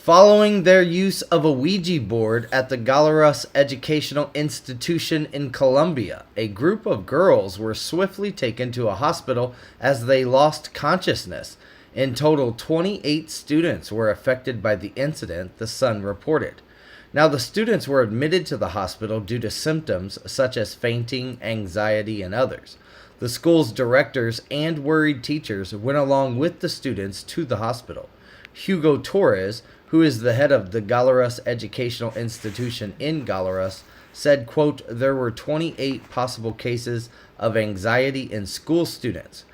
Following their use of a Ouija board at the Galarus Educational Institution in Colombia, a group of girls were swiftly taken to a hospital as they lost consciousness. In total, 28 students were affected by the incident, the Sun reported. Now, the students were admitted to the hospital due to symptoms such as fainting, anxiety, and others. The school's directors and worried teachers went along with the students to the hospital. Hugo Torres, who is the head of the Galarus Educational Institution in Galarus, said, quote, there were 28 possible cases of anxiety in school students.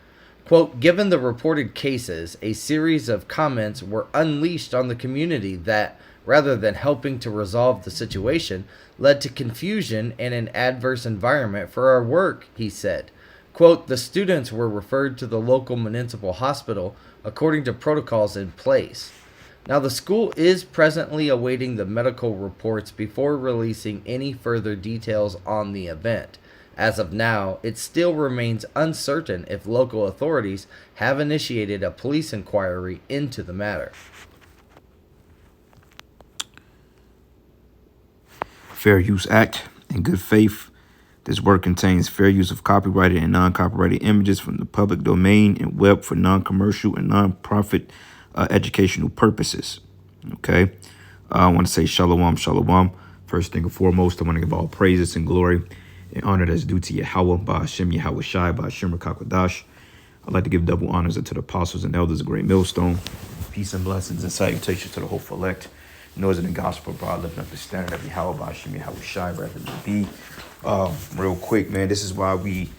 Quote, given the reported cases, a series of comments were unleashed on the community that, rather than helping to resolve the situation, led to confusion and an adverse environment for our work, he said. Quote, the students were referred to the local municipal hospital according to protocols in place. Now, the school is presently awaiting the medical reports before releasing any further details on the event. As of now, it still remains uncertain if local authorities have initiated a police inquiry into the matter. Fair Use Act. In good faith, this work contains fair use of copyrighted and non-copyrighted images from the public domain and web for non-commercial and non-profit educational purposes. Okay. I want to say shalom, shalom. First thing and foremost, I want to give all praises and glory and honor that's due to Yahweh, by Hashem Yahweh Shai, by Hashem Rakakwadash. I'd like to give double honors to the apostles and elders of Great Millstone. Peace and blessings and salutations to the hopeful elect. Noise in the gospel, bro. Lifting up the standard of Yahweh, by Hashem Yahweh Shai, rather than be. Real quick, man, this is why we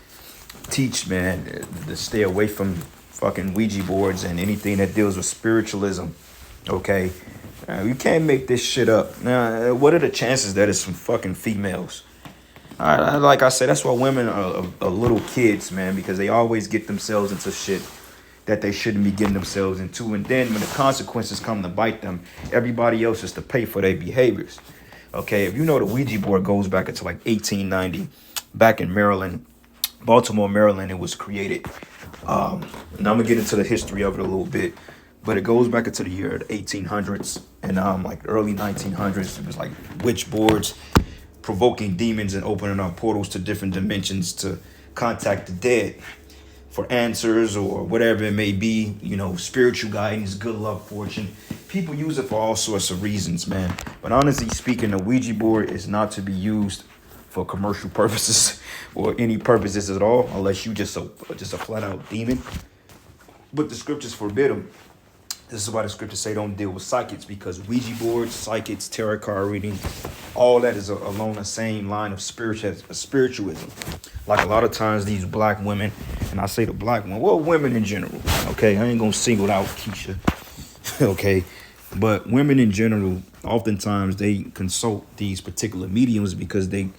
teach, man, to stay away from fucking Ouija boards and anything that deals with spiritualism. Okay, you can't make this shit up. Now, what are the chances that it's some fucking females? Like I said, that's why women are little kids, man, because they always get themselves into shit that they shouldn't be getting themselves into. And then when the consequences come to bite them, everybody else is to pay for their behaviors. Okay, if you know, the Ouija board goes back into like 1890, back in Maryland, Baltimore, Maryland, it was created. And I'm gonna get into the history of it a little bit, but it goes back into the year of the 1800s and like early 1900s. It was like witch boards, provoking demons and opening up portals to different dimensions to contact the dead for answers or whatever it may be, you know, spiritual guidance, good luck, fortune. People use it for all sorts of reasons, man. But honestly speaking, the Ouija board is not to be used for commercial purposes or any purposes at all, unless you just a flat out demon. But the scriptures forbid them. This is why the scriptures say don't deal with psychics, because Ouija boards, psychics, tarot card reading, all that is along the same line of spiritualism. Like a lot of times these black women, and I say the black women, well, women in general, okay? I ain't gonna single out Keisha, okay? But women in general, oftentimes they consult these particular mediums because they,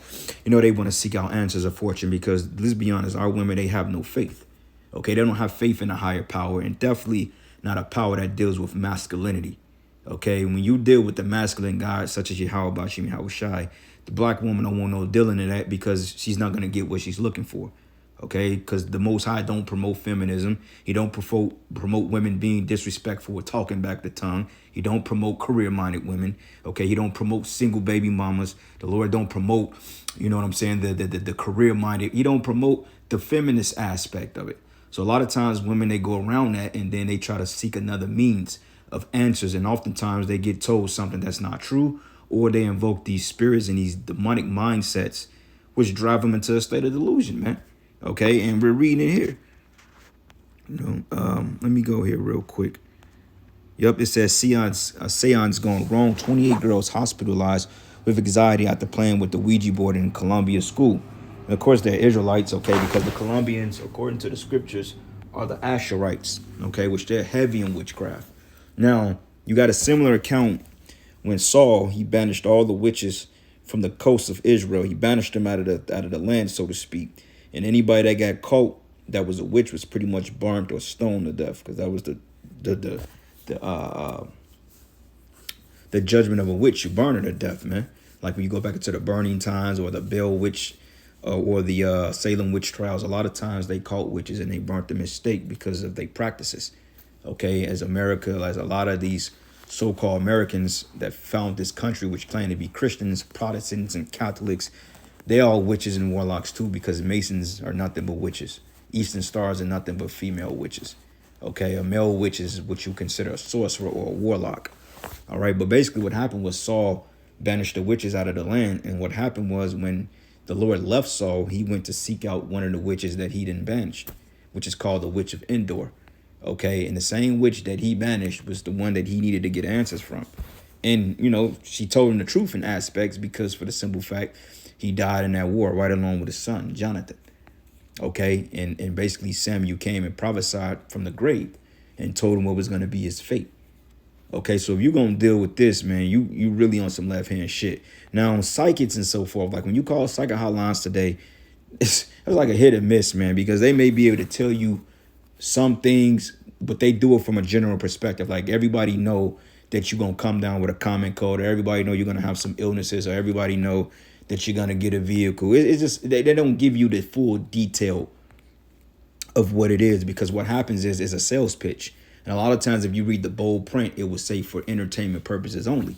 you know, they want to seek out answers of fortune, because let's be honest, our women, they have no faith, okay? They don't have faith in a higher power, and definitely not a power that deals with masculinity. Okay, when you deal with the masculine God, such as Yahweh Bashim Yahweh Shai, the black woman don't want no dealing in that, because she's not going to get what she's looking for. Okay, because the Most High don't promote feminism. He don't promote women being disrespectful or talking back the tongue. He don't promote career-minded women. Okay, he don't promote single baby mamas. The Lord don't promote, you know what I'm saying, the career-minded. He don't promote the feminist aspect of it. So a lot of times women, they go around that and then they try to seek another means of answers. And oftentimes they get told something that's not true, or they invoke these spirits and these demonic mindsets, which drive them into a state of delusion, man. Okay, and we're reading it here. You know, let me go here real quick. Yep, it says seance gone wrong. 28 girls hospitalized with anxiety after playing with the Ouija board in Columbia school. And of course, they're Israelites, okay, because the Colombians, according to the scriptures, are the Asherites, okay, which they're heavy in witchcraft. Now, you got a similar account when Saul, he banished all the witches from the coast of Israel. He banished them out of the land, so to speak. And anybody that got caught that was a witch was pretty much burnt or stoned to death, because that was the judgment of a witch. You burn her to death, man. Like when you go back into the burning times or the Bell witch or the Salem witch trials, a lot of times they caught witches and they burnt them at stake because of their practices. Okay, as America, as a lot of these so-called Americans that found this country, which claim to be Christians, Protestants, and Catholics, they all witches and warlocks too, because Masons are nothing but witches. Eastern Stars are nothing but female witches. Okay, a male witch is what you consider a sorcerer or a warlock. All right, but basically what happened was Saul banished the witches out of the land, and what happened was when the Lord left Saul, he went to seek out one of the witches that he didn't banish, which is called the Witch of Endor. Okay, and the same witch that he banished was the one that he needed to get answers from. And, she told him the truth in aspects because for the simple fact he died in that war right along with his son, Jonathan. Okay, and basically Samuel came and prophesied from the grave and told him what was going to be his fate. Okay, so if you're going to deal with this, man, you really on some left-hand shit. Now, on psychics and so forth, like when you call psychic hotlines today, it's like a hit or miss, man, because they may be able to tell you some things, but they do it from a general perspective. Like everybody know that you're going to come down with a common cold, or everybody know you're going to have some illnesses, or everybody know that you're going to get a vehicle. It's just, they don't give you the full detail of what it is, because what happens is it's a sales pitch. And a lot of times if you read the bold print, it will say for entertainment purposes only.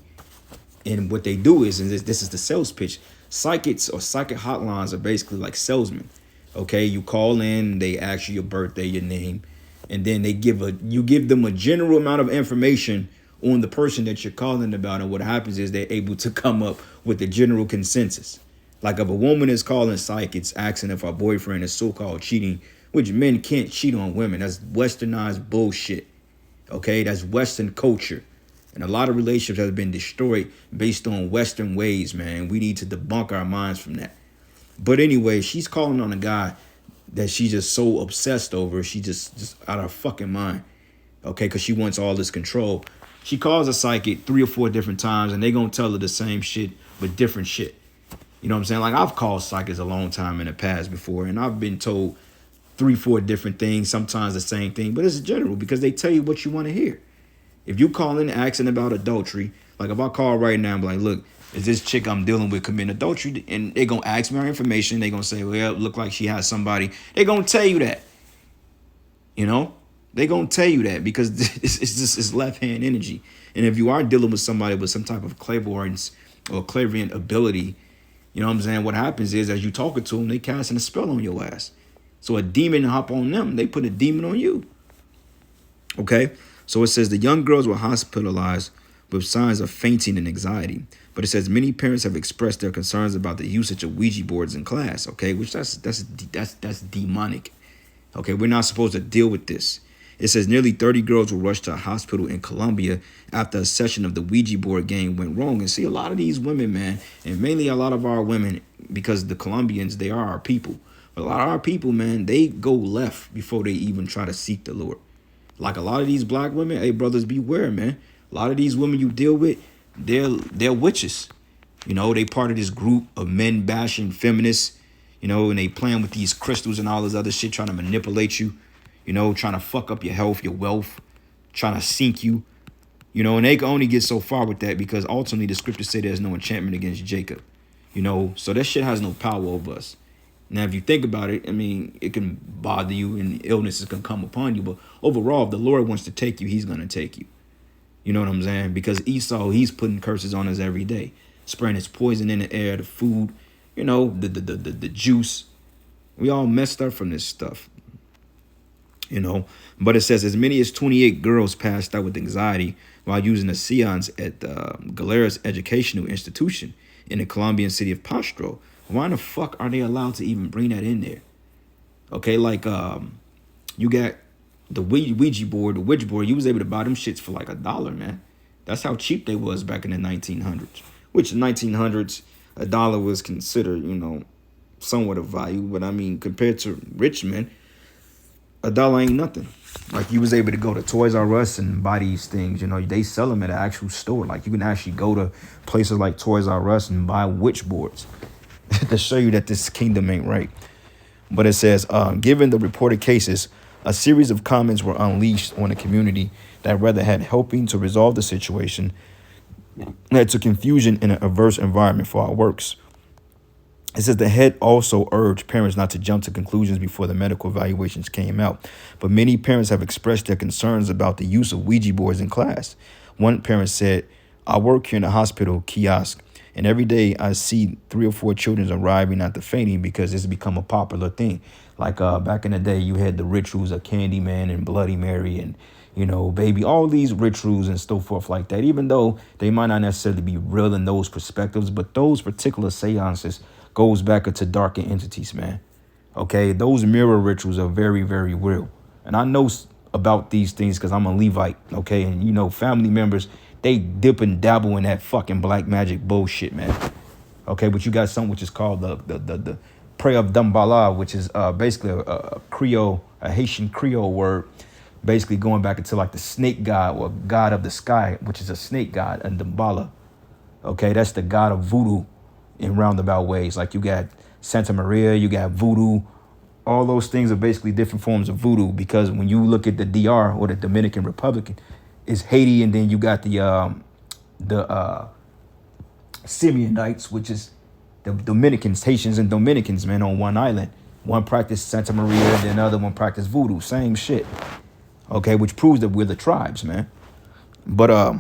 And what they do is this is the sales pitch. Psychics or psychic hotlines are basically like salesmen. Okay, you call in, they ask you your birthday, your name, and then you give them a general amount of information on the person that you're calling about. And what happens is they're able to come up with the general consensus. Like if a woman is calling psychics asking if her boyfriend is so-called cheating, which men can't cheat on women. That's westernized bullshit. Okay, that's Western culture. And a lot of relationships have been destroyed based on Western ways, man. We need to debunk our minds from that. But anyway, she's calling on a guy that she's just so obsessed over. She just out of her fucking mind. Okay, because she wants all this control. She calls a psychic 3 or 4 different times, and they gonna tell her the same shit, but different shit. You know what I'm saying? Like I've called psychics a long time in the past before, and I've been told 3, 4 different things, sometimes the same thing, but it's general because they tell you what you want to hear. If you call in asking about adultery, like if I call right now and be like, look, is this chick I'm dealing with committing adultery? And they're going to ask me our information. They're going to say, well, it look like she has somebody. They're going to tell you that. They're going to tell you that because it's left-hand energy. And if you are dealing with somebody with some type of clairvoyance or clairvoyant ability, you know what I'm saying? What happens is as you talking to them, they casting a spell on your ass. So a demon hop on them, they put a demon on you. Okay? So it says the young girls were hospitalized with signs of fainting and anxiety. But it says many parents have expressed their concerns about the usage of Ouija boards in class, okay? Which that's demonic. Okay, we're not supposed to deal with this. It says nearly 30 girls were rushed to a hospital in Colombia after a session of the Ouija board game went wrong. And see, a lot of these women, man, and mainly a lot of our women, because the Colombians, they are our people. But a lot of our people, man, they go left before they even try to seek the Lord. Like a lot of these black women, hey, brothers, beware, man. A lot of these women you deal with, they're witches. They part of this group of men bashing feminists, and they playing with these crystals and all this other shit, trying to manipulate you, trying to fuck up your health, your wealth, trying to sink you, and they can only get so far with that because ultimately the scriptures say there's no enchantment against Jacob, so that shit has no power over us. Now, if you think about it, I mean, it can bother you and illnesses can come upon you. But overall, if the Lord wants to take you, he's going to take you. You know what I'm saying? Because Esau, he's putting curses on us every day. Spraying his poison in the air, the food, the juice. We all messed up from this stuff. But it says as many as 28 girls passed out with anxiety while using the seance at Galera's educational institution in the Colombian city of Pasto. Why in the fuck are they allowed to even bring that in there? Okay, like you got the Ouija board, the Ouija board, you was able to buy them shits for like $1, man. That's how cheap they was back in the 1900s. Which in the 1900s, $1 was considered, somewhat of value. But I mean, compared to rich men, $1 ain't nothing. Like you was able to go to Toys R Us and buy these things. They sell them at an actual store. Like you can actually go to places like Toys R Us and buy witch boards. To show you that this kingdom ain't right. But it says, given the reported cases, a series of comments were unleashed on the community that rather had helping to resolve the situation led to confusion in an adverse environment for our works. It says the head also urged parents not to jump to conclusions before the medical evaluations came out, but many parents have expressed their concerns about the use of Ouija boards in class. One parent said, I work here in a hospital kiosk, and every day I see 3 or 4 children arriving after fainting because it's become a popular thing. Like back in the day, you had the rituals of Candyman and Bloody Mary and, baby, all these rituals and so forth like that, even though they might not necessarily be real in those perspectives, but those particular seances goes back into darker entities, man. Okay, those mirror rituals are very, very real. And I know about these things because I'm a Levite, okay? And, family members, they dip and dabble in that fucking black magic bullshit, man. Okay, but you got something which is called the prayer of Dambala, which is basically a Creole, a Haitian Creole word, basically going back into like the snake god or god of the sky, which is a snake god, and Dambala. Okay, that's the god of voodoo in roundabout ways. Like you got Santa Maria, you got voodoo. All those things are basically different forms of voodoo because when you look at the DR or the Dominican Republic, it's Haiti, and then you got the Simeonites, which is the Dominicans, Haitians and Dominicans, man, on one island. One practiced Santa Maria, and then another one practiced voodoo. Same shit. Okay, which proves that we're the tribes, man. But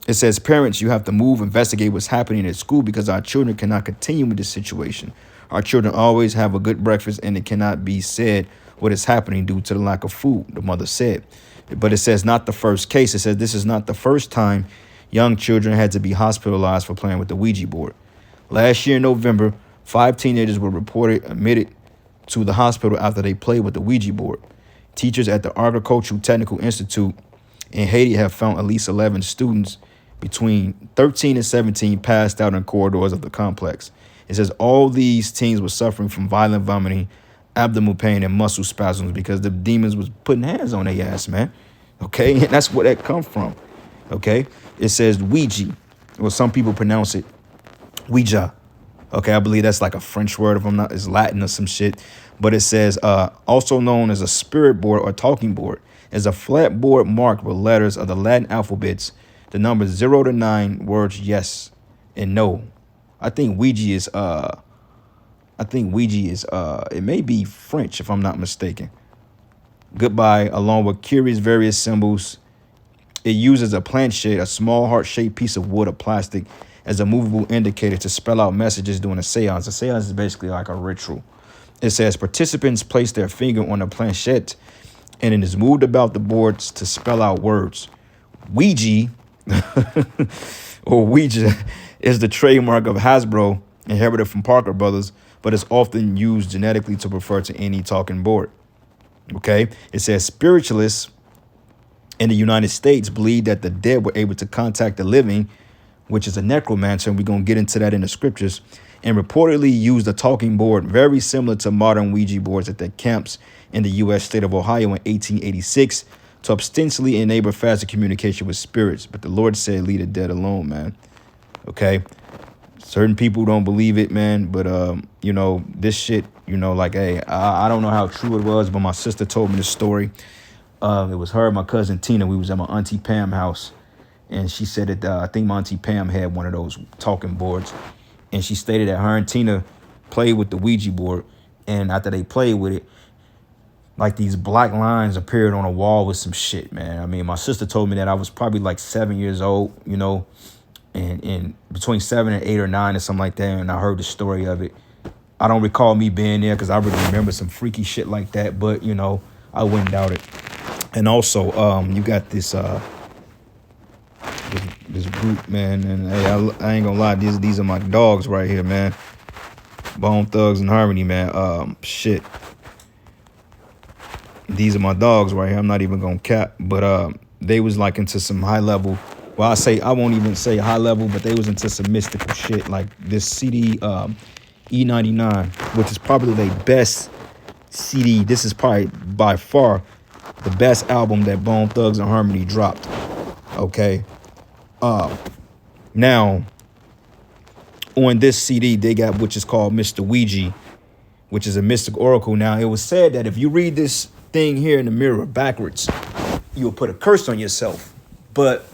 it says, parents, you have to move, investigate what's happening at school because our children cannot continue with this situation. Our children always have a good breakfast and it cannot be said what is happening due to the lack of food, the mother said. But it says not the first case. It says this is not the first time young children had to be hospitalized for playing with the Ouija board. Last year in November, 5 teenagers were reported admitted to the hospital after they played with the Ouija board. Teachers at the Agricultural Technical Institute in Haiti have found at least 11 students between 13 and 17 passed out in corridors of the complex. It says all these teens were suffering from violent vomiting, abdominal pain, and muscle spasms because the demons was putting hands on their ass, man. Okay, and that's where that comes from. Okay, it says Ouija, or some people pronounce it Ouija. Okay, I believe that's like a French word, if I'm not, it's Latin or some shit. But it says also known as a spirit board or talking board, is a flat board marked with letters of the Latin alphabets, the numbers 0 to 9, words yes and no. I think Ouija is it may be French if I'm not mistaken. Goodbye, along with curious various symbols. It uses a planchette, a small heart-shaped piece of wood or plastic, as a movable indicator to spell out messages during a seance. A seance is basically like a ritual. It says participants place their finger on the planchette and it is moved about the boards to spell out words. Ouija or Ouija is the trademark of Hasbro, inherited from Parker Brothers, but is often used genetically to refer to any talking board. Okay, it says spiritualists in the United States believe that the dead were able to contact the living, which is a necromancer, and we're going to get into that in the scriptures, and reportedly used a talking board very similar to modern Ouija boards at their camps in the U.S. state of Ohio in 1886 to ostensibly enable faster communication with spirits. But the Lord said, leave the dead alone, man. Okay. Certain people don't believe it, man. But, this shit, like, hey, I don't know how true it was, but my sister told me the story. It was her and my cousin Tina. We was at my Auntie Pam's house. And she said that I think my Auntie Pam had one of those talking boards. And she stated that her and Tina played with the Ouija board. And after they played with it, like these black lines appeared on a wall with some shit, man. I mean, my sister told me that I was probably like 7 years old, and between 7 and 8 or 9 or something like that. And I heard the story of it. I don't recall me being there because I really remember some freaky shit like that. But, I wouldn't doubt it. And also, you got this group, man. And hey, I ain't gonna lie, these are my dogs right here, man. Bone Thugs and Harmony, man. Shit. These are my dogs right here. I'm not even gonna cap, but they was like into some high level. Well, I won't even say high level, but they was into some mystical shit. Like this CD, E99, which is probably their best CD. This is probably by far the best album that Bone Thugs and Harmony dropped. Okay. Now on this CD they got which is called Mr. Ouija, which is a mystic oracle. Now it was said that if you read this thing here in the mirror backwards, you'll put a curse on yourself. But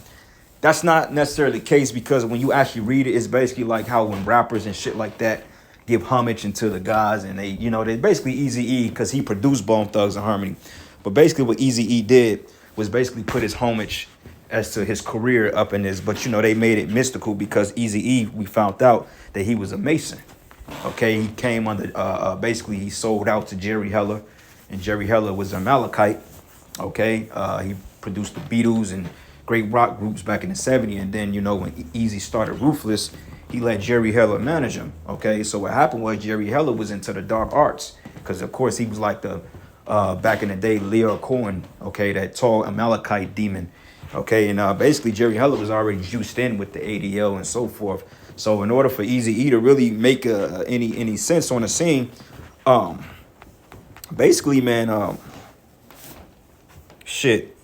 that's not necessarily the case, because when you actually read it, it's basically like how when rappers and shit like that, give homage into the guys, and they basically Eazy-E, because he produced Bone Thugs and Harmony. But basically what Eazy-E did was basically put his homage as to his career up in this. But they made it mystical because Eazy-E, we found out that he was a Mason. Okay, he came under basically he sold out to Jerry Heller, and Jerry Heller was a Amalekite. Okay, he produced the Beatles and great rock groups back in the '70s, and then when Eazy started Ruthless, he let Jerry Heller manage him. Okay, so what happened was Jerry Heller was into the dark arts, because of course he was like the back in the day Leo Cohen, okay, that tall Amalekite demon. Okay, and basically Jerry Heller was already juiced in with the ADL and so forth. So in order for Eazy-E to really make any sense on the scene, basically, man,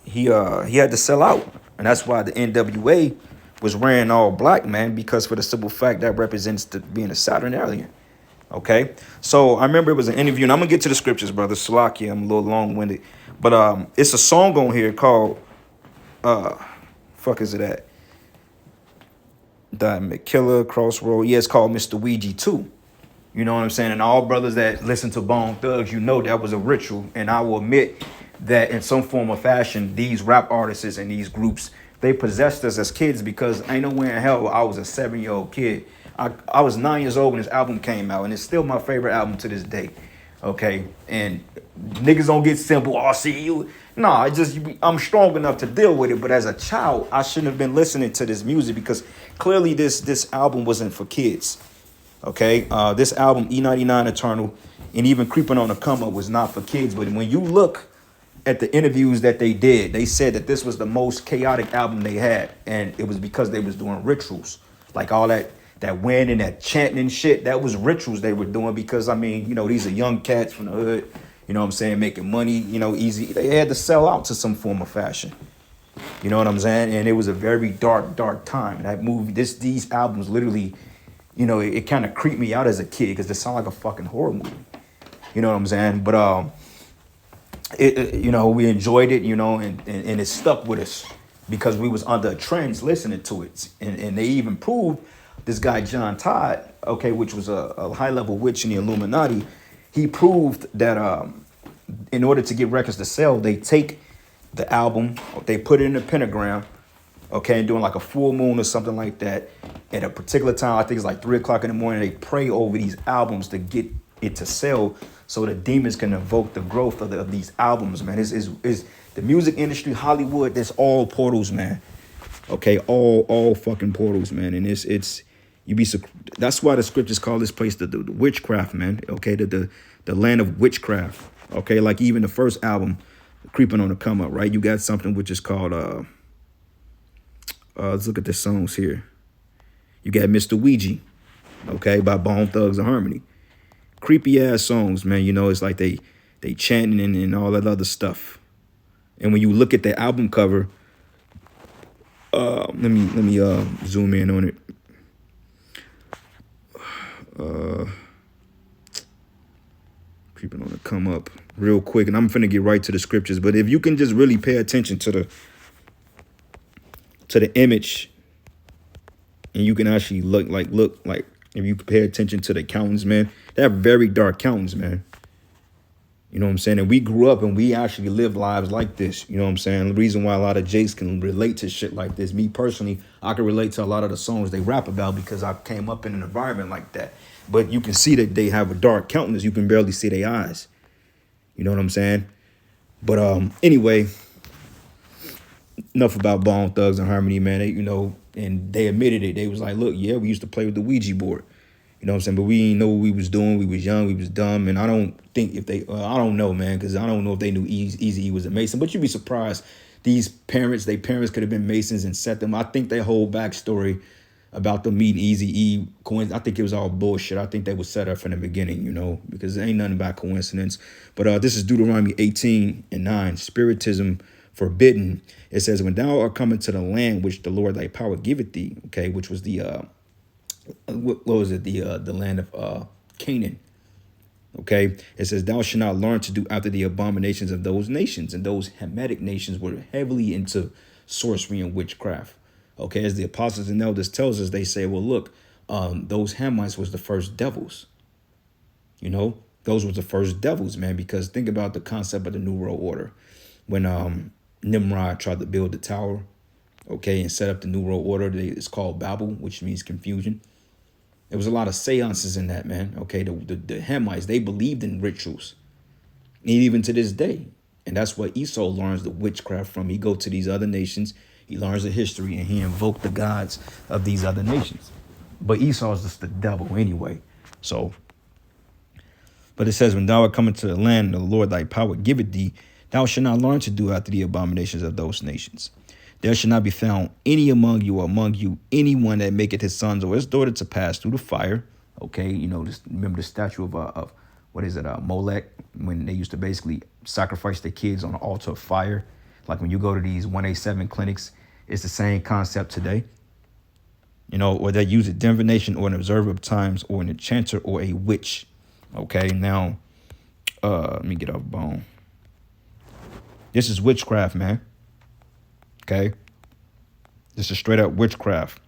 he had to sell out, and that's why the NWA was wearing all black, man, because for the simple fact that represents being a Saturnalian. Okay, so I remember it was an interview, and I'm gonna get to the scriptures, brother. Salakia, I'm a little long-winded, but it's a song on here called fuck is it at? Diamond Killer, Crossroad. Yeah, it's called Mr. Ouija 2. You know what I'm saying? And all brothers that listen to Bone Thugs, that was a ritual. And I will admit that in some form or fashion, these rap artists and these groups, they possessed us as kids, because ain't nowhere in hell I was a 7-year-old kid. I was 9 years old when this album came out, and it's still my favorite album to this day. Okay, and niggas don't get simple. Oh, see you. Nah, I'm strong enough to deal with it. But as a child, I shouldn't have been listening to this music, because clearly this album wasn't for kids. Okay, this album E99 Eternal and even Creeping on the Come Up was not for kids. But when you look at the interviews that they did, they said that this was the most chaotic album they had, and it was because they was doing rituals, like all that wind and that chanting and shit. That was rituals they were doing, because these are young cats from the hood, you know what I'm saying, making money, easy. They had to sell out to some form of fashion. You know what I'm saying? And it was a very dark time. That movie, these albums literally, it kind of creeped me out as a kid, because they sound like a fucking horror movie. You know what I'm saying? But we enjoyed it, and it stuck with us because we was under trends listening to it. And they even proved this guy John Todd, okay, which was a high-level witch in the Illuminati. He proved that in order to get records to sell, they take the album, they put it in a pentagram, okay, and doing like a full moon or something like that at a particular time. I think it's like 3 o'clock in the morning. They pray over these albums to get it to sell, so the demons can evoke the growth of these albums, man. Is the music industry, Hollywood? That's all portals, man. Okay, all fucking portals, man. And it's that's why the scriptures call this place the witchcraft, man. Okay, the land of witchcraft. Okay, like even the first album, Creeping on the Come Up, right? You got something which is called let's look at the songs here. You got Mr. Ouija, okay, by Bone Thugs and Harmony. Creepy ass songs, man. It's like they chanting and all that other stuff. And when you look at the album cover, let me zoom in on it. Creeping on the Come Up real quick, and I'm finna get right to the scriptures. But if you can just really pay attention to the image, and you can actually look like if you pay attention to the countenance, man, they have very dark countenance, man. You know what I'm saying? And we grew up and we actually lived lives like this. You know what I'm saying? The reason why a lot of Jakes can relate to shit like this. Me personally, I can relate to a lot of the songs they rap about because I came up in an environment like that. But you can see that they have a dark countenance. You can barely see their eyes. You know what I'm saying? But anyway, enough about Bone Thugs and Harmony, man. And they admitted it. They was like, look, yeah, we used to play with the Ouija board. You know what I'm saying? But we didn't know what we was doing. We was young. We was dumb. And I don't think if they, I don't know, man, because I don't know if they knew Eazy-E was a Mason. But you'd be surprised. Their parents could have been Masons and set them. I think their whole backstory about them meeting Eazy-E, I think it was all bullshit. I think they was set up from the beginning, because there ain't nothing about coincidence. But this is Deuteronomy 18:9. Spiritism forbidden. It says, when thou art coming to the land which the Lord thy power giveth thee, okay, which was the what was it? The land of Canaan. Okay, it says, thou shalt not learn to do after the abominations of those nations. And those Hamitic nations were heavily into sorcery and witchcraft. Okay, as the apostles and elders tells us, they say, well, look, those Hamites was the first devils. You know, those were the first devils, man, because think about the concept of the New World Order. When Nimrod tried to build the tower, okay, and set up the New World Order, it's called Babel, which means confusion. There was a lot of seances in that, man. Okay, the Hamites, they believed in rituals, and even to this day. And that's what Esau learns the witchcraft from. He go to these other nations, he learns the history, and he invoked the gods of these other nations. But Esau is just the devil anyway. So, but it says, when thou art coming to the land, the Lord thy power giveth thee, thou shalt not learn to do after the abominations of those nations. There shall not be found any among you, or among you anyone that maketh his sons or his daughter to pass through the fire. Okay, you know, just remember the statue of what is it, Molech, when they used to basically sacrifice their kids on an altar of fire. Like when you go to these 187 clinics, it's the same concept today. You know, or they use a divination or an observer of times or an enchanter or a witch. Okay, now, let me get off bone. This is witchcraft, man. Okay, this is straight up witchcraft.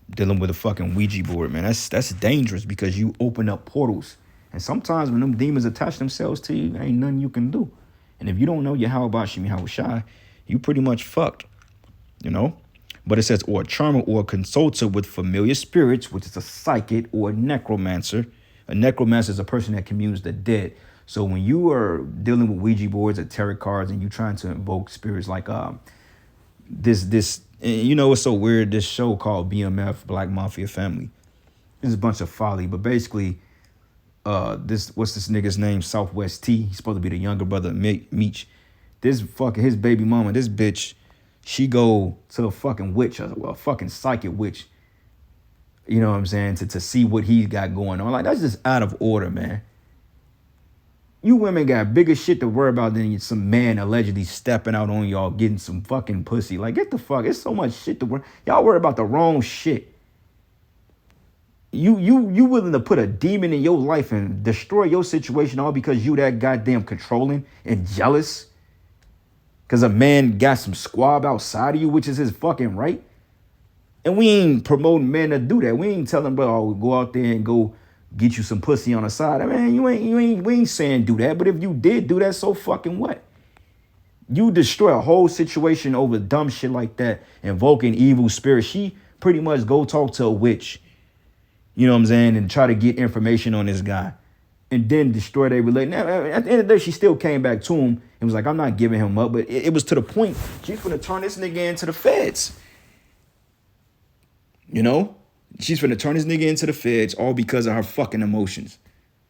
Dealing with a fucking Ouija board, man. That's dangerous, because you open up portals, and sometimes when them demons attach themselves to you, ain't nothing you can do. And if you don't know your how about Shemi how shy, you pretty much fucked, you know. But it says, or a charmer or a consulter with familiar spirits, which is a psychic or a necromancer. A necromancer is a person that communes the dead. So when you are dealing with Ouija boards or tarot cards and you trying to invoke spirits like this, you know, it's so weird. This show called BMF, Black Mafia Family. This is a bunch of folly, but basically, what's this nigga's name? Southwest T. He's supposed to be the younger brother of Meech. This fucking his baby mama, this bitch, she go to a fucking witch, a fucking psychic witch. You know what I'm saying? To see what he's got going on. Like, that's just out of order, man. You women got bigger shit to worry about than some man allegedly stepping out on y'all getting some fucking pussy. Like, get the fuck. It's so much shit to worry. Y'all worry about the wrong shit. You willing to put a demon in your life and destroy your situation all because you that goddamn controlling and jealous? Because a man got some squab outside of you, which is his fucking right. And we ain't promoting men to do that. We ain't telling bro, oh, go out there and go get you some pussy on the side. I mean, we ain't saying do that. But if you did do that, so fucking what? You destroy a whole situation over dumb shit like that, invoking evil spirits. She pretty much go talk to a witch, you know what I'm saying, and try to get information on this guy, and then destroy their relationship. Now, at the end of the day, she still came back to him and was like, I'm not giving him up. But it was to the point, she's gonna turn this nigga into the feds. You know? She's finna turn this nigga into the feds, all because of her fucking emotions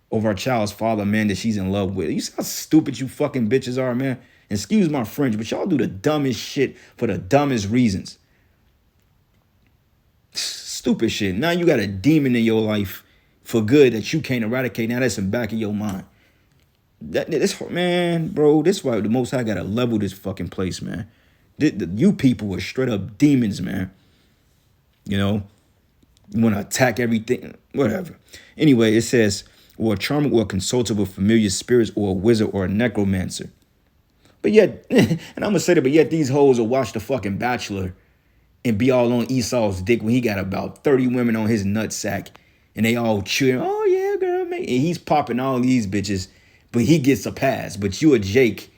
over her child's father, man, that she's in love with. You see how stupid you fucking bitches are, man? And excuse my French, but y'all do the dumbest shit for the dumbest reasons. Stupid shit. Now you got a demon in your life for good that you can't eradicate. Now that's in the back of your mind. This man, bro, this is why the Most High gotta level this fucking place, man. You people are straight up demons, man. You know? You want to attack everything, whatever. Anyway, it says, or a charmer or a consultant with familiar spirits or a wizard or a necromancer. But yet, and I'm going to say that, but yet these hoes will watch the fucking Bachelor and be all on Esau's dick when he got about 30 women on his nutsack and they all cheering, oh yeah, girl, man. And he's popping all these bitches, but he gets a pass. But you a Jake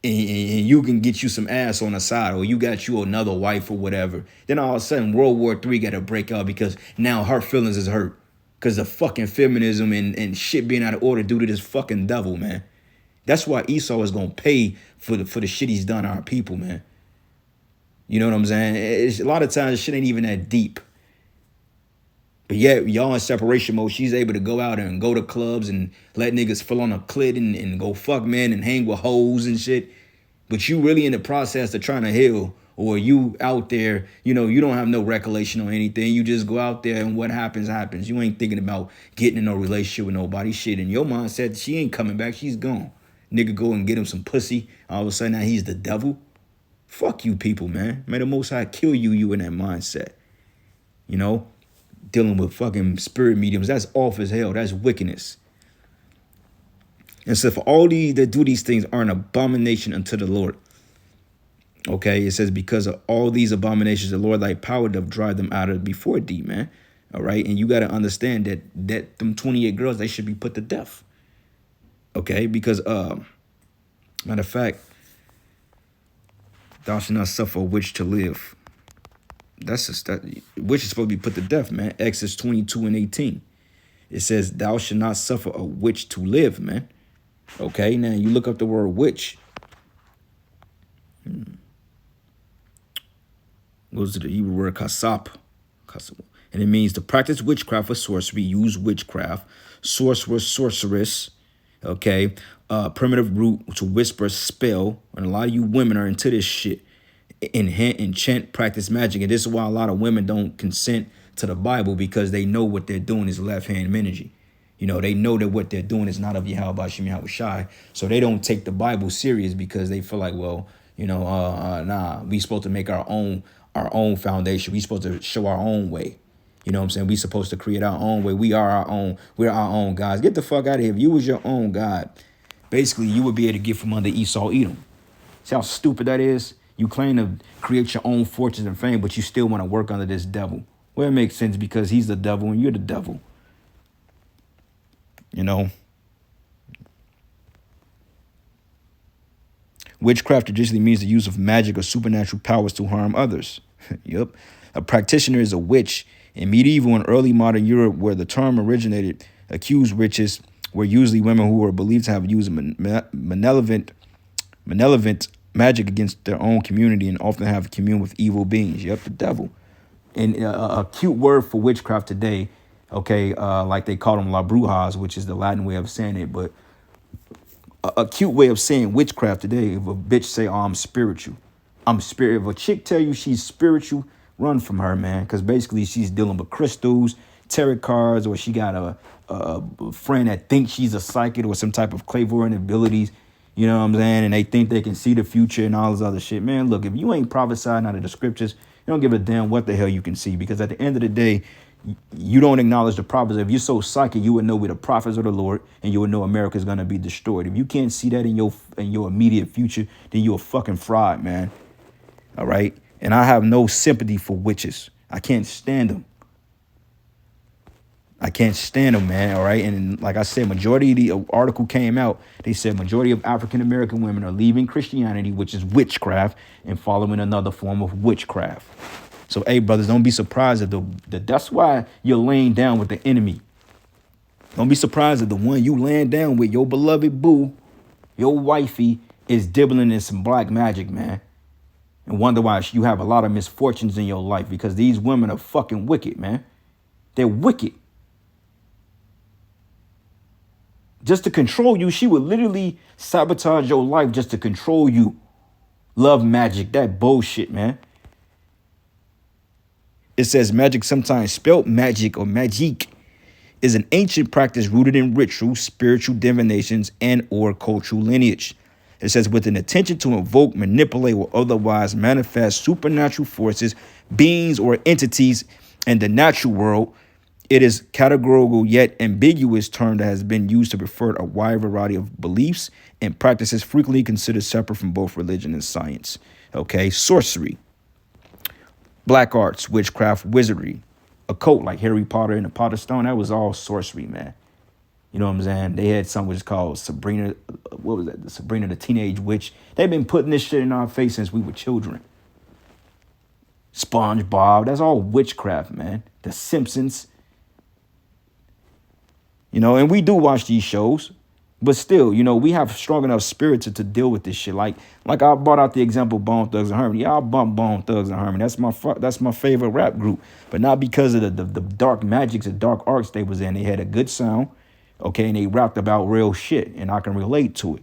and you can get you some ass on the side, or you got you another wife or whatever. Then all of a sudden World War III got to break out because now her feelings is hurt because of fucking feminism and shit being out of order due to this fucking devil, man. That's why Esau is going to pay for the shit he's done to our people, man. You know what I'm saying? A lot of times shit ain't even that deep. But yet, y'all in separation mode, she's able to go out and go to clubs and let niggas fill on a clit and go fuck men and hang with hoes and shit. But you really in the process of trying to heal, or you out there, you know, you don't have no recollection on anything. You just go out there and what happens, happens. You ain't thinking about getting in no relationship with nobody. Shit, in your mindset, she ain't coming back. She's gone. Nigga go and get him some pussy. All of a sudden now he's the devil. Fuck you people, man. May the Most High kill you in that mindset. You know? Dealing with fucking spirit mediums, that's off as hell. That's wickedness. And so for all these that do these things are an abomination unto the Lord. Okay, it says, because of all these abominations, the Lord thy power doth drive them out of before thee, man. All right. And you got to understand that them 28 girls, they should be put to death. Okay. Because, matter of fact, thou shalt not suffer a witch to live. That's just that witch is supposed to be put to death, man. Exodus 22:18. It says, thou shalt not suffer a witch to live, man. Okay, now you look up the word witch. Goes to the Hebrew word kasap. And it means to practice witchcraft or sorcery, use witchcraft, sorcerer, sorceress, okay, primitive root to whisper, spell, and a lot of you women are into this shit. Enchant, practice magic, and this is why a lot of women don't consent to the Bible, because they know what they're doing is left-hand energy. You know, they know that what they're doing is not of Yahweh Bashim Yahweh Shai, so they don't take the Bible serious because they feel like, well, you know, nah, we supposed to make our own foundation. We supposed to show our own way. You know what I'm saying? We supposed to create our own way. We're our own gods. Get the fuck out of here. If you was your own God, basically you would be able to get from under Esau, Edom. See how stupid that is? You claim to create your own fortunes and fame, but you still want to work under this devil. Well, it makes sense because he's the devil and you're the devil. You know? Witchcraft traditionally means the use of magic or supernatural powers to harm others. Yep. A practitioner is a witch. In medieval and early modern Europe, where the term originated, accused witches were usually women who were believed to have used malevolent magic against their own community and often have commune with evil beings. Yep, the devil. And a cute word for witchcraft today, okay, like they call them la brujas, which is the Latin way of saying it, but a cute way of saying witchcraft today, if a bitch say, oh, I'm spiritual. I'm spirit. If a chick tell you she's spiritual, run from her, man, because basically she's dealing with crystals, tarot cards, or she got a friend that thinks she's a psychic or some type of clairvoyant abilities. You know what I'm saying? And they think they can see the future and all this other shit. Man, look, if you ain't prophesying out of the scriptures, you don't give a damn what the hell you can see. Because at the end of the day, you don't acknowledge the prophets. If you're so psychic, you would know we're the prophets of the Lord, and you would know America's going to be destroyed. If you can't see that in your immediate future, then you're a fucking fraud, man. All right? And I have no sympathy for witches. I can't stand them. I can't stand them, man. All right. And like I said, majority of the article came out. They said majority of African-American women are leaving Christianity, which is witchcraft, and following another form of witchcraft. So, hey, brothers, don't be surprised that that's why you're laying down with the enemy. Don't be surprised that the one you laying down with, your beloved boo, your wifey, is dibbling in some black magic, man. And wonder why you have a lot of misfortunes in your life, because these women are fucking wicked, man. They're wicked. Just to control you, she would literally sabotage your life just to control you. Love magic, that bullshit, man. It says magic, sometimes spelled magic or magique, is an ancient practice rooted in ritual, spiritual divinations, and or cultural lineage. It says with an intention to invoke, manipulate, or otherwise manifest supernatural forces, beings, or entities in the natural world. It is categorical yet ambiguous term that has been used to refer to a wide variety of beliefs and practices frequently considered separate from both religion and science. Okay, sorcery, black arts, witchcraft, wizardry, occult like Harry Potter and the Potter Stone. That was all sorcery, man. You know what I'm saying? They had something which is called Sabrina. What was that? Sabrina the Teenage Witch. They've been putting this shit in our face since we were children. SpongeBob. That's all witchcraft, man. The Simpsons. You know, and we do watch these shows, but still, you know, we have strong enough spirit to deal with this shit. Like I brought out the example of Bone Thugs and Harmony. Y'all bump Bone Thugs and Harmony. That's my favorite rap group, but not because of the dark magics and dark arts they was in. They had a good sound, okay, and they rapped about real shit, and I can relate to it.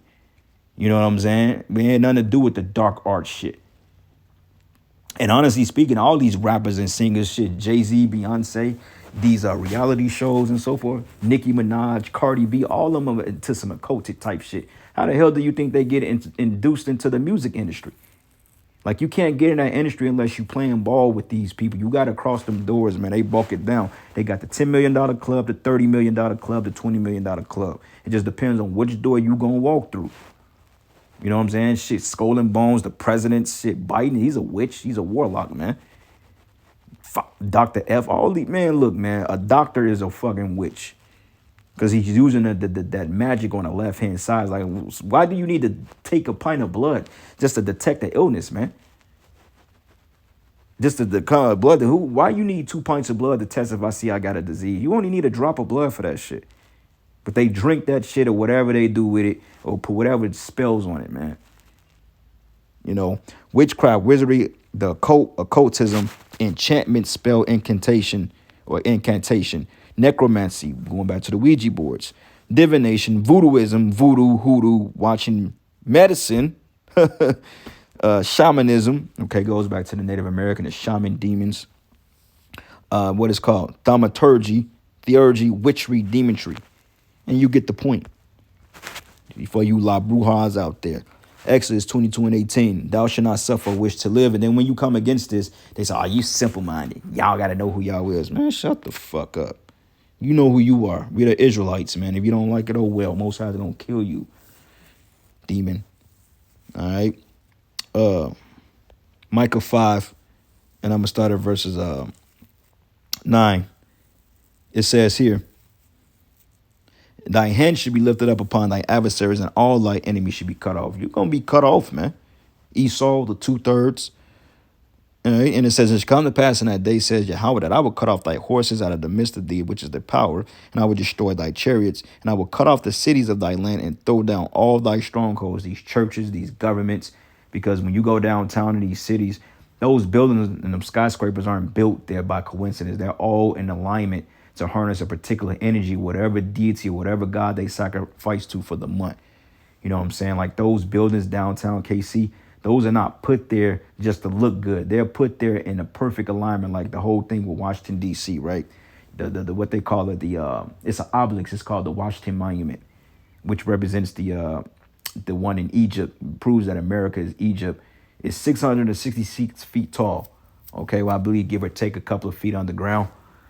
You know what I'm saying? It had nothing to do with the dark art shit. And honestly speaking, all these rappers and singers, shit, Jay-Z, Beyonce, these reality shows and so forth, Nicki Minaj, Cardi B, all of them are into some occultic type shit. How the hell do you think they get induced into the music industry? Like, you can't get in that industry unless you playing ball with these people. You got to cross them doors, man. They bulk it down. They got the $10 million club, the $30 million club, the $20 million club. It just depends on which door you going to walk through. You know what I'm saying? Shit, Skull and Bones, the president, shit, Biden, he's a witch. He's a warlock, man. Dr. F. All these, man, look, man, a doctor is a fucking witch. Because he's using that magic on the left hand side. Like, why do you need to take a pint of blood just to detect the illness, man? Just the kind of blood. Why you need 2 pints of blood to test if I see I got a disease? You only need a drop of blood for that shit. But they drink that shit or whatever they do with it or put whatever spells on it, man. You know, witchcraft, wizardry, the occult, occultism, enchantment, spell, incantation, necromancy, going back to the Ouija boards, divination, voodooism, hoodoo, watching medicine, shamanism, okay, goes back to the Native American, the shaman demons, what is called thaumaturgy, theurgy, witchery, demonry. And you get the point. For you La Brujas out there. Exodus 22:18. Thou shalt not suffer a wish to live. And then when you come against this, they say, you simple-minded. Y'all got to know who y'all is. Man, shut the fuck up. You know who you are. We're the Israelites, man. If you don't like it, oh well. Most High's going to kill you. Demon. All right. Micah 5. And I'm going to start at verses 9. It says here, thy hand should be lifted up upon thy adversaries, and all thy enemies should be cut off. You're going to be cut off, man. Esau, the 2/3. Right? And it says, it shall come to pass in that day, says Yahweh, that I will cut off thy horses out of the midst of thee, which is the power, and I will destroy thy chariots, and I will cut off the cities of thy land and throw down all thy strongholds, these churches, these governments, because when you go downtown in these cities, those buildings and them skyscrapers aren't built there by coincidence. They're all in alignment to harness a particular energy, whatever deity, whatever God they sacrifice to for the month. You know what I'm saying? Like those buildings downtown KC, those are not put there just to look good. They're put there in a perfect alignment, like the whole thing with Washington, D.C., right? The what they call it, it's an obelisk. It's called the Washington Monument, which represents the one in Egypt, proves that America is Egypt. It's 666 feet tall. Okay, well, I believe give or take a couple of feet underground.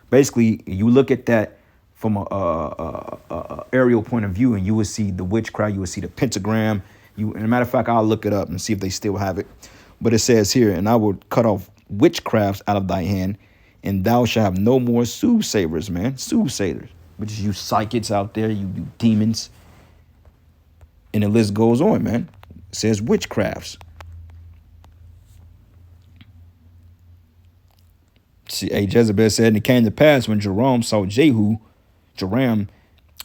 Basically, you look at that from a aerial point of view, and you will see the witchcraft. You will see the pentagram. And a matter of fact, I'll look it up and see if they still have it. But it says here, and I will cut off witchcrafts out of thy hand, and thou shalt have no more soothsayers, man. Soothsayers, which is you psychics out there, you demons. And the list goes on, man. It says witchcrafts. See, Jezebel said, and it came to pass when Joram saw Joram,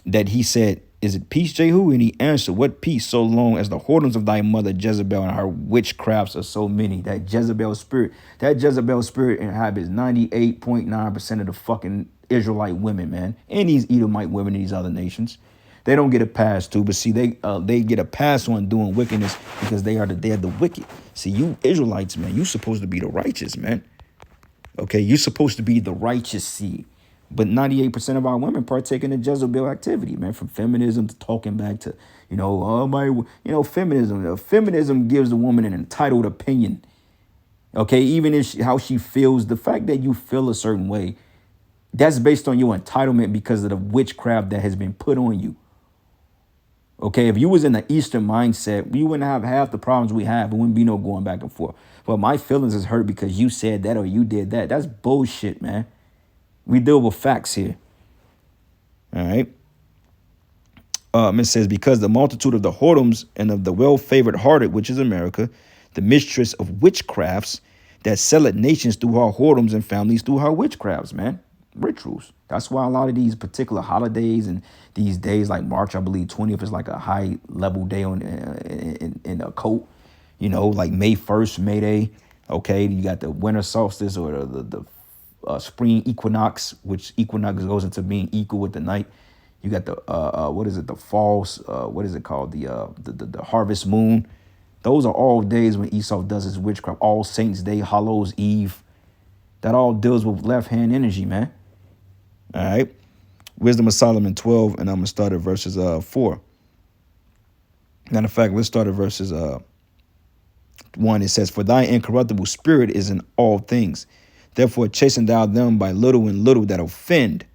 that he said, is it peace, Jehu? And he answered, what peace, so long as the whoredoms of thy mother Jezebel and her witchcrafts are so many. That Jezebel spirit inhabits 98.9% of the fucking Israelite women, man. And these Edomite women in these other nations. They don't get a pass too, but see, they get a pass on doing wickedness because they're the wicked. See, you Israelites, man, you supposed to be the righteous, man. Okay, you're supposed to be the righteous seed. But 98% of our women partake in the Jezebel activity, man, from feminism to talking back to, feminism. Feminism gives the woman an entitled opinion. Okay, even if how she feels, the fact that you feel a certain way, that's based on your entitlement because of the witchcraft that has been put on you. Okay, if you was in the Eastern mindset, you wouldn't have half the problems we have. It wouldn't be no going back and forth. But my feelings is hurt because you said that or you did that. That's bullshit, man. We deal with facts here. All right. It says, because the multitude of the whoredoms and of the well-favored hearted, which is America, the mistress of witchcrafts that selleth nations through her whoredoms and families through her witchcrafts, man. Rituals. That's why a lot of these particular holidays and these days like March, I believe 20th is like a high level day in a cult. Like May 1st, May Day. Okay, you got the winter solstice or the spring equinox, which equinox goes into being equal with the night. You got the the fall, what is it called? The harvest moon. Those are all days when Esau does his witchcraft. All Saints Day, Hallows Eve. That all deals with left hand energy, man. All right. Wisdom of Solomon 12, and I'm going to start at verses 4. Matter of fact, let's start at verses 1. It says, for thy incorruptible spirit is in all things. Therefore chasten thou them by little and little that offend,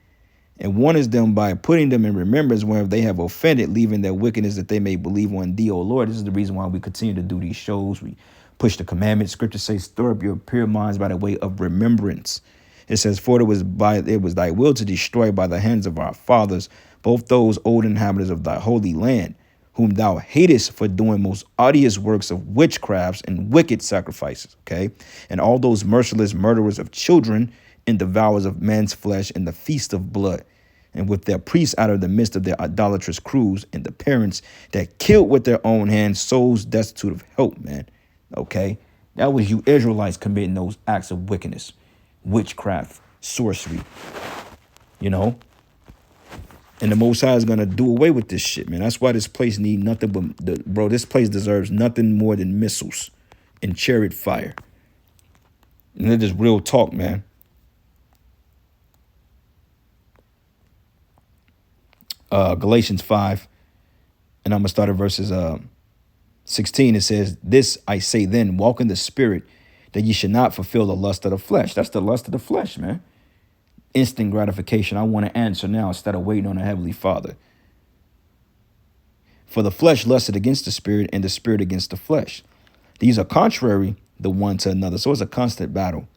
and warnest them by putting them in remembrance wherever they have offended, leaving their wickedness that they may believe on thee, O Lord. This is the reason why we continue to do these shows. We push the commandments. Scripture says, stir up your pure minds by the way of remembrance. It says, for it was thy will to destroy by the hands of our fathers both those old inhabitants of thy holy land, whom thou hatest for doing most odious works of witchcrafts and wicked sacrifices. Okay. And all those merciless murderers of children and devourers of man's flesh and the feast of blood, and with their priests out of the midst of their idolatrous crews, and the parents that killed with their own hands souls destitute of help, man. Okay. That was you Israelites committing those acts of wickedness, witchcraft, sorcery, you know. And the Most High is going to do away with this shit, man. That's why this place need nothing but, bro, this place deserves nothing more than missiles and chariot fire. And that is real talk, man. Galatians 5, and I'm going to start at verses 16. It says, this I say then, walk in the spirit, that ye should not fulfill the lust of the flesh. That's the lust of the flesh, man. Instant gratification. I want to answer now instead of waiting on the Heavenly Father. For the flesh lusted against the spirit, and the spirit against the flesh. These are contrary the one to another. So it's a constant battle.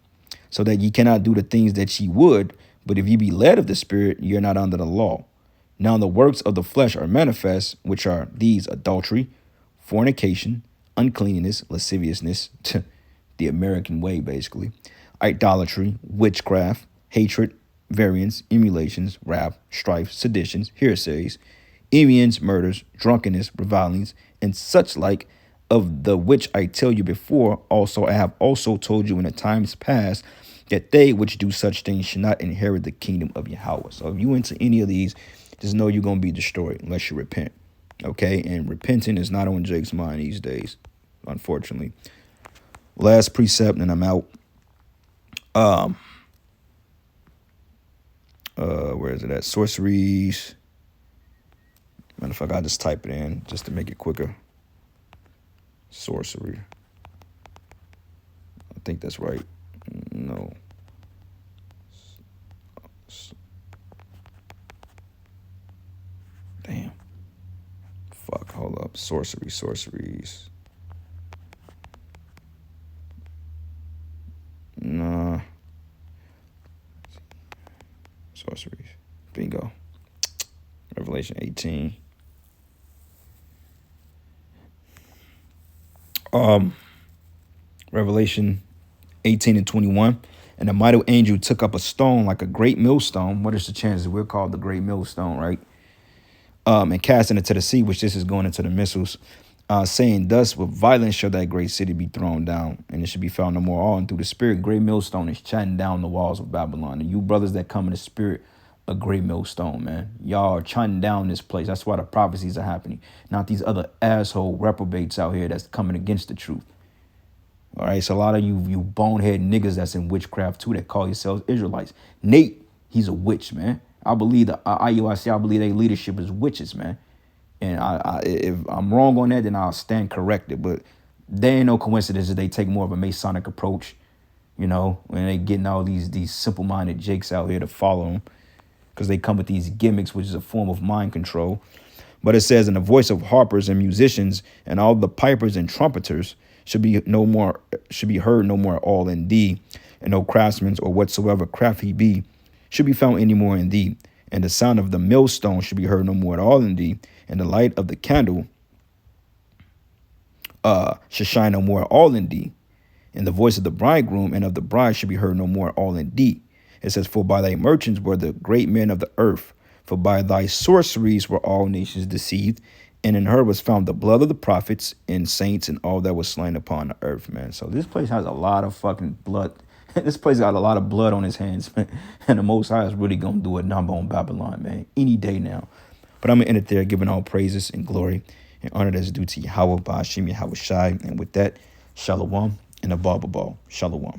So that ye cannot do the things that ye would, but if ye be led of the spirit, you're not under the law. Now the works of the flesh are manifest, which are these: adultery, fornication, uncleanness, lasciviousness, the American way, basically, idolatry, witchcraft, hatred, variance, emulations, wrath, strife, seditions, heresies, envyings, murders, drunkenness, revilings, and such like, of the which I tell you before, also I have also told you in the times past, that they which do such things should not inherit the kingdom of Yahweh. So if you into any of these, just know you're going to be destroyed unless you repent. Okay? And repenting is not on Jake's mind these days, unfortunately. Last precept, and I'm out. Where is it at? Sorceries. Matter of fact, I just type it in just to make it quicker. Sorcery. I think that's right. No. Damn. Fuck, hold up. Sorceries. Nah. Sorceries. Bingo. Revelation 18. Revelation 18 and 21. And the mighty angel took up a stone like a great millstone. What is the chances we're called the great millstone, right? And cast it into the sea, which this is going into the missiles, saying, thus with violence shall that great city be thrown down, and it should be found no more. All and through the spirit, great millstone is chatting down the walls of Babylon. And you brothers that come in the spirit, a great millstone, man. Y'all are chatting down this place. That's why the prophecies are happening. Not these other asshole reprobates out here that's coming against the truth. All right, so a lot of you bonehead niggas that's in witchcraft too that call yourselves Israelites. Nate, he's a witch, man. I believe the IUIC, I believe their leadership is witches, man. And if I'm wrong on that, then I'll stand corrected. But there ain't no coincidence that they take more of a Masonic approach, you know, when they getting all these simple-minded jakes out here to follow them, because they come with these gimmicks, which is a form of mind control. But it says, in the voice of harpers and musicians and all the pipers and trumpeters should be heard no more all in thee, and no craftsman or whatsoever craft he be should be found any more in thee. And the sound of the millstone should be heard no more at all in thee, and the light of the candle should shine no more at all in thee. And the voice of the bridegroom and of the bride should be heard no more at all in thee. It says, for by thy merchants were the great men of the earth, for by thy sorceries were all nations deceived, and in her was found the blood of the prophets and saints and all that was slain upon the earth, man. So this place has a lot of fucking blood. This place got a lot of blood on his hands, man. And the Most High is really going to do a number on Babylon, man, any day now. But I'm going to end it there, giving all praises and glory and honor that's due to Yahweh, Ba'ashim, Yahweh Shai. And with that, Shalom and a Baba Shalom.